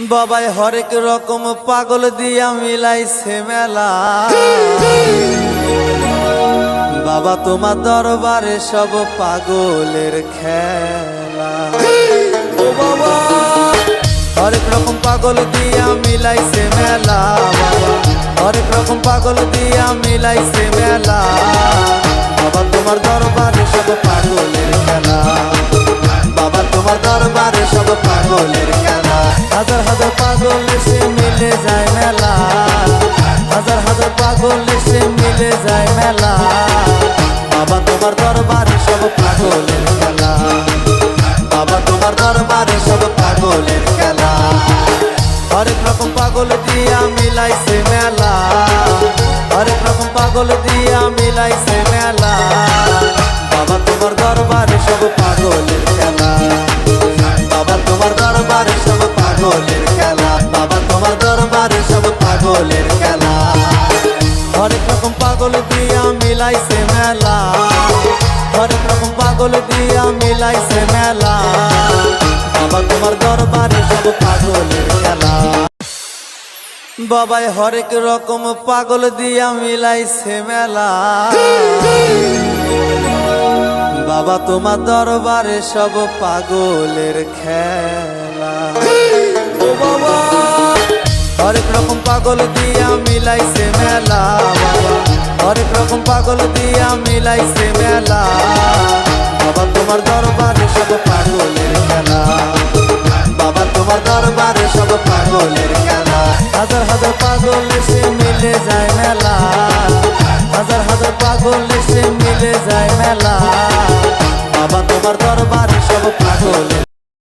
বাবাই হরেক রকম পাগল দিয়া মিলাইছে মেলা। বাবা তোমার দরবারে সব পাগলের খেলা। ও বাবা হরেক রকম পাগল দিয়া মিলাইছে মেলা। বাবা হরেক রকম পাগল দিয়া মিলাইছে মেলা। বাবা তোমার দরবারে সব পাগলের খেলা। বাবা তোমার দরবারে সব পাগলের খেলা। হাজার হাজার পাগল এসে মিলে যায় মেলা। হাজার হাজার পাগল এসে মিলে যায় মেলা। বাবা তোমার দরবারে সব পাগলের খেলা। বাবা তোমার দরবারে সব পাগলের খেলা। হরেক রকম পাগল দিয়া মিলাইছে মেলা। হরেক রকম পাগল দিয়া মিলাইছে মেলা। বাবা তোমার দরবারে সব পাগলের খেলা। বাবা তোমার দরবারে সব পাগলের খেলা। বাবা তোমার দরবারে সব পাগলের খেলা। হরেক রকম পাগল দিয়া মিলাইছে মেলা। হরেক রকম পাগল দিয়া মিলাইছে মেলা। বাবা তোমার দরবারে সব পাগলের খেলা। বাবাই হরেক রকম পাগল দিয়া মিলাইছে মেলা। বাবা তোমার দরবারে সব পাগলের খেলা। ও বাবা হরেক রকম পাগল দিয়া মিলাইছে মেলা। বাবা হরেক রকম পাগল দিয়া মিলাইছে মেলা। বাবা তোমার দরবারে সব পাগলের খেলা। বাবা তোমার দরবারে সব পাগলের খেলা। হাজার হাজার পাগল এসে মিলে যায় মেলা। হাজার হাজার পাগল এসে মিলে যায় মেলা।